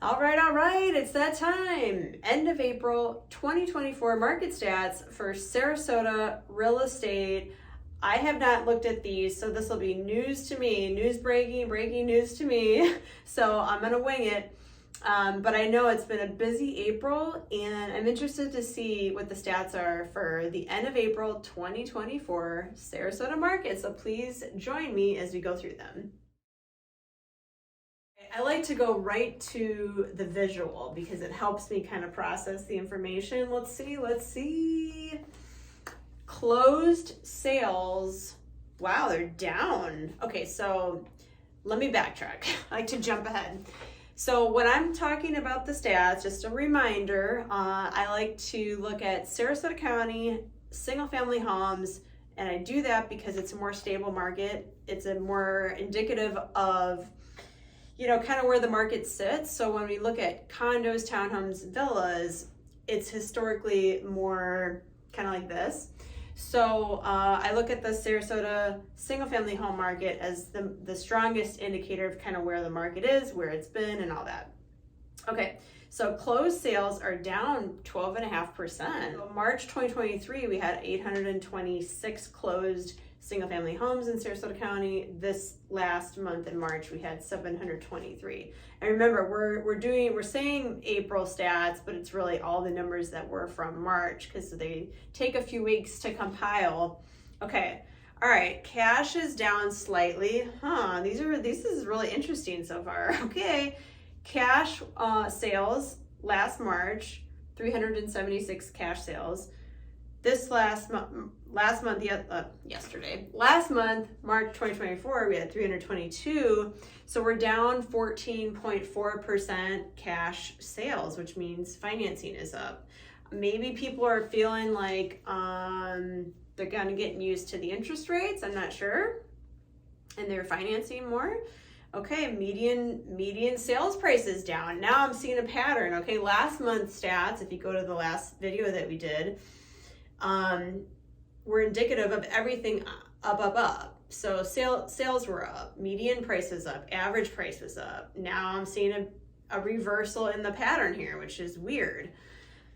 All right, it's that time. End of April 2024 market stats for Sarasota real estate. I have not looked at these, so this will be news to me, breaking news to me. So I'm gonna wing it. But I know it's been a busy April, and I'm interested to see what the stats are for the end of April 2024 Sarasota market. So please join me as we go through them. I like to go right to the visual because it helps me kind of process the information. Let's see. Closed sales. Wow, they're down. Okay, so let me backtrack. I like to jump ahead. So when I'm talking about the stats, just a reminder, I like to look at Sarasota County, single family homes, and I do that because it's a more stable market. It's a more indicative of kind of where the market sits. So when we look at condos, townhomes, villas, it's historically more kind of like this. So I look at the Sarasota single family home market as the strongest indicator of kind of where the market is, where it's been, and all that. Okay, so closed sales are down 12.5%. So March 2023, we had 826 closed single family homes in Sarasota County. This last month in March, we had 723. And remember, we're saying April stats, but it's really all the numbers that were from March because they take a few weeks to compile. Okay, all right, cash is down slightly. This is really interesting so far. Okay, cash sales last March, 376 cash sales. This last month, March 2024, we had 322. So we're down 14.4% cash sales, which means financing is up. Maybe people are feeling like they're kind of getting used to the interest rates. I'm not sure. And they're financing more. Okay, median sales price is down. Now I'm seeing a pattern. Okay, last month's stats, if you go to the last video that we did, were indicative of everything up. So sales were up, median price is up, average price was up. Now I'm seeing a reversal in the pattern here, which is weird.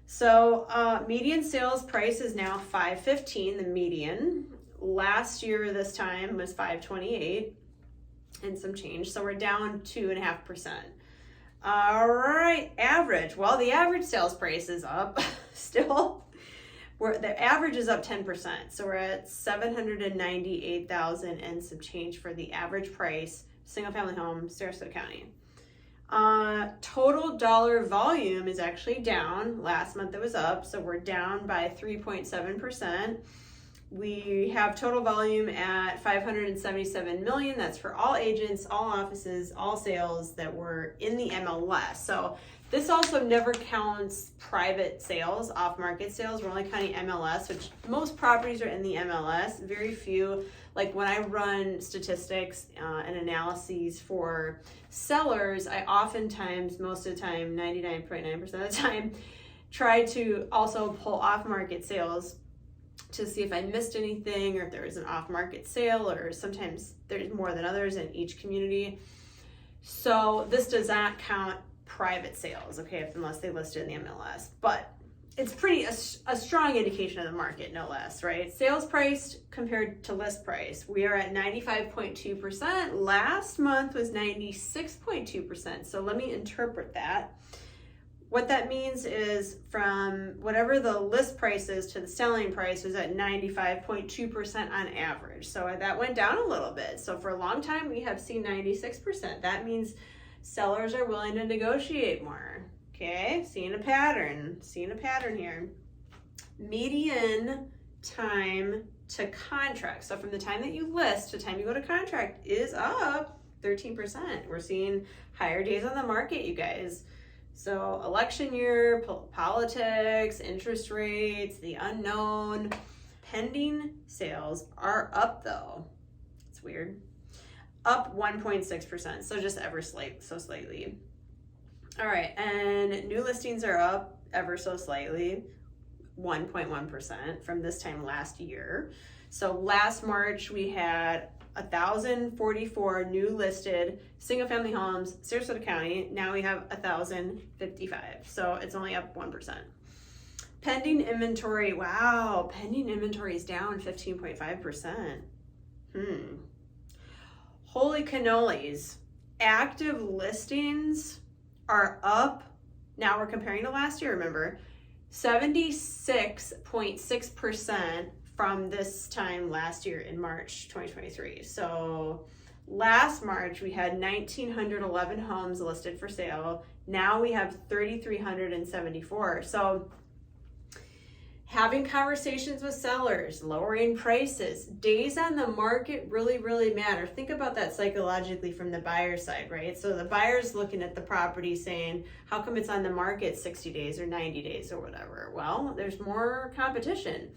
So median sales price is now $515, the median. Last year this time was $528 and some change. So we're down 2.5%. All right, average. Well, the average sales price is up still. The average is up 10%, so we're at $798,000 and some change for the average price, single family home, Sarasota County. Total dollar volume is actually down. Last month it was up, so we're down by 3.7%. We have total volume at 577 million. That's for all agents, all offices, all sales that were in the MLS. So this also never counts private sales, off-market sales. We're only counting MLS, which most properties are in the MLS. Very few. Like when I run statistics and analyses for sellers, I oftentimes, most of the time, 99.9% of the time, try to also pull off-market sales to see if I missed anything or if there was an off-market sale, or sometimes there's more than others in each community. So this does not count private sales, okay, unless they listed in the MLS, but it's a strong indication of the market, no less, right? Sales price compared to list price, we are at 95.2%. Last month was 96.2%. So let me interpret that. What that means is from whatever the list price is to the selling price was at 95.2% on average. So that went down a little bit. So for a long time, we have seen 96%. That means sellers are willing to negotiate more. Okay, seeing a pattern here. Median time to contract. So from the time that you list to the time you go to contract is up 13%. We're seeing higher days on the market, you guys. So election year, politics, interest rates, the unknown. Pending sales are up though. It's weird. Up 1.6%, so just slightly. All right, and new listings are up ever so slightly, 1.1% from this time last year. So last March we had 1,044 new listed single family homes, Sarasota County. Now we have 1,055. So it's only up 1%. Pending inventory, wow, pending inventory is down 15.5%. Holy cannolis. Active listings are up. Now we're comparing to last year, remember, 76.6% from this time last year in March 2023. So last March we had 1,911 homes listed for sale. Now we have 3,374. So having conversations with sellers, lowering prices, days on the market really, really matter. Think about that psychologically from the buyer side, right? So the buyer's looking at the property saying, how come it's on the market 60 days or 90 days or whatever? Well, there's more competition.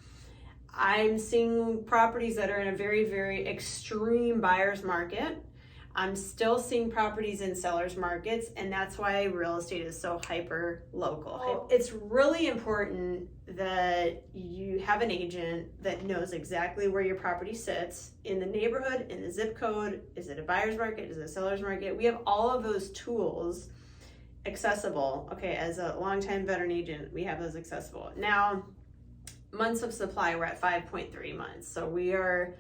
I'm seeing properties that are in a very, very extreme buyer's market. I'm still seeing properties in sellers markets, and that's why real estate is so hyper local. It's really important that you have an agent that knows exactly where your property sits in the neighborhood, in the zip code. Is it a buyer's market? Is it a seller's market? We have all of those tools accessible. Okay, as a longtime veteran agent, we have those accessible. Now, months of supply, we're at 5.3 months. So we are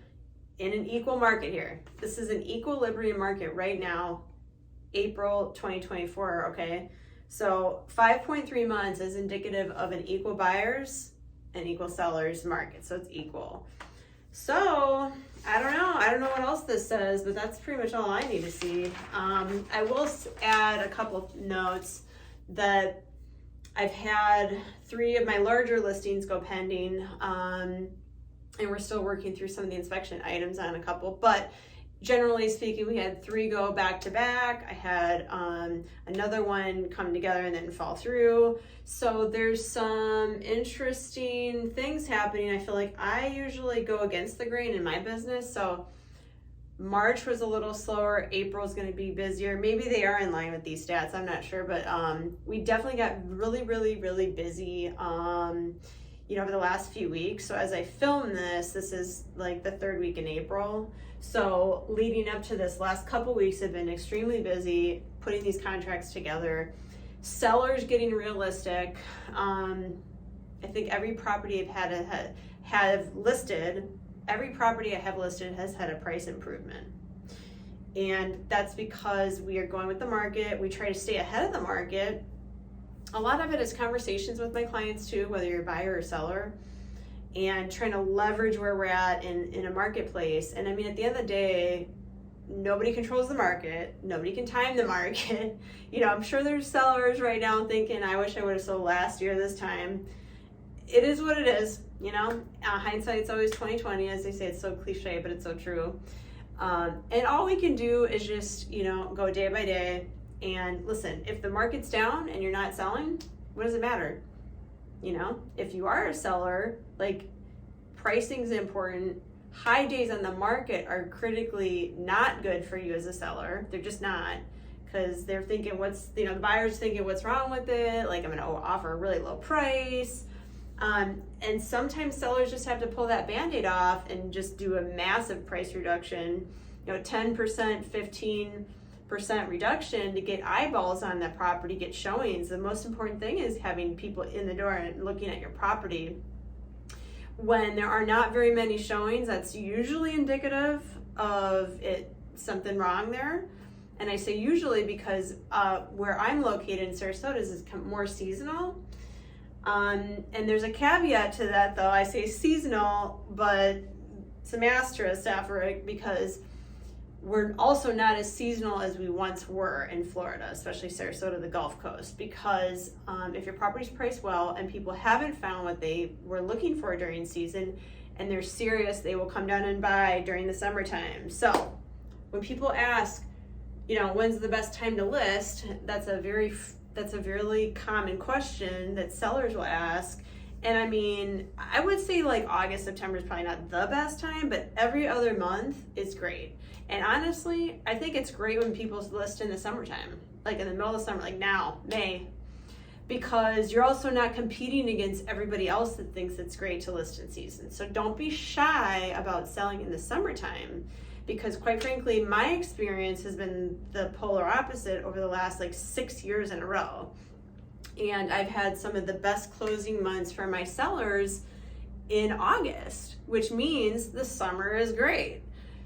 in an equal market here. This is an equilibrium market right now, April 2024, okay? So 5.3 months is indicative of an equal buyers and equal sellers market, so it's equal. So I don't know what else this says, but that's pretty much all I need to see. I will add a couple notes that I've had 3 of my larger listings go pending, and we're still working through some of the inspection items on a couple, but generally speaking, we had 3 go back to back. I had another one come together and then fall through. So there's some interesting things happening. I feel like I usually go against the grain in my business. So March was a little slower. April is going to be busier. Maybe they are in line with these stats. I'm not sure, but we definitely got really, really, really busy over the last few weeks. So as I film this is like the 3rd week in April. So leading up to this last couple weeks have been extremely busy putting these contracts together. Sellers getting realistic. I think every property have listed has had a price improvement. And that's because we are going with the market. We try to stay ahead of the market. A lot of it is conversations with my clients too, whether you're a buyer or seller, and trying to leverage where we're at in a marketplace. And I mean, at the end of the day, nobody controls the market. Nobody can time the market. I'm sure there's sellers right now thinking, I wish I would have sold last year this time. It is what it is, hindsight's always 20/20, as they say. It's so cliche, but it's so true. And all we can do is just, go day by day. And listen, if the market's down and you're not selling, what does it matter? If you are a seller, pricing's important. High days on the market are critically not good for you as a seller. They're just not, because they're thinking the buyer's thinking, what's wrong with it? I'm going to offer a really low price. And sometimes sellers just have to pull that Band-Aid off and just do a massive price reduction, 10%, 15% reduction to get eyeballs on that property, get showings. The most important thing is having people in the door and looking at your property. When there are not very many showings, that's usually indicative of something wrong there. And I say usually because where I'm located in Sarasota is more seasonal. And there's a caveat to that, though. I say seasonal, but some asterisk after it, because we're also not as seasonal as we once were in Florida, especially Sarasota, the Gulf Coast, because if your property's priced well and people haven't found what they were looking for during season and they're serious, they will come down and buy during the summertime. So when people ask, when's the best time to list, that's a really common question that sellers will ask. And I mean, I would say August, September is probably not the best time, but every other month is great. And honestly, I think it's great when people list in the summertime, in the middle of the summer, now, May, because you're also not competing against everybody else that thinks it's great to list in season. So don't be shy about selling in the summertime. because quite frankly, my experience has been the polar opposite over the last like 6 years in a row. And I've had some of the best closing months for my sellers in August, which means the summer is great.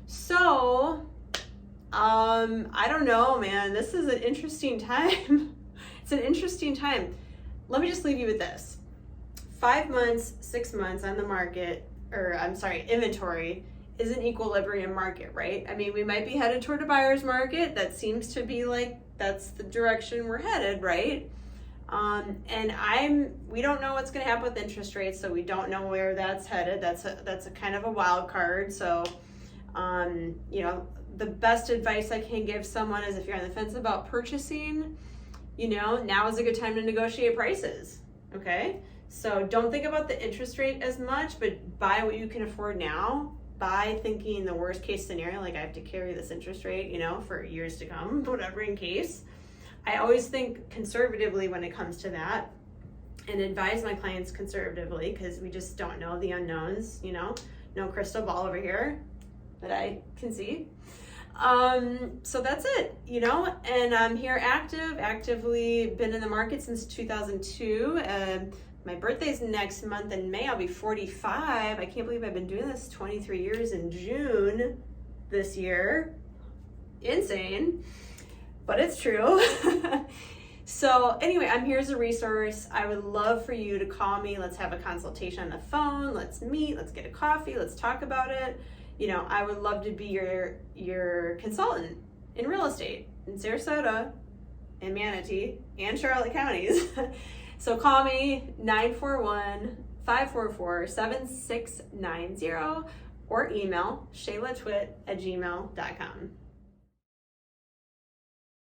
So, I don't know, man, this is an interesting time. It's an interesting time. Let me just leave you with this. 5 months, 6 months on the market, inventory is an equilibrium market, right? I mean, we might be headed toward a buyer's market. That seems to be like, that's the direction we're headed, right? We don't know what's going to happen with interest rates, so we don't know where that's headed. That's a kind of a wild card. So, the best advice I can give someone is if you're on the fence about purchasing, now is a good time to negotiate prices. Okay. So don't think about the interest rate as much, but buy what you can afford now. Buy thinking the worst case scenario, like I have to carry this interest rate, for years to come, whatever in case. I always think conservatively when it comes to that, and advise my clients conservatively because we just don't know the unknowns, no crystal ball over here that I can see. So that's it, and I'm here actively been in the market since 2002. My birthday's next month in May. I'll be 45. I can't believe I've been doing this 23 years in June this year. Insane, but it's true. So anyway, I'm here as a resource. I would love for you to call me. Let's have a consultation on the phone. Let's meet. Let's get a coffee. Let's talk about it. I would love to be your consultant in real estate in Sarasota and Manatee and Charlotte counties. So call me 941-544-7690 or email shaylatwit@gmail.com.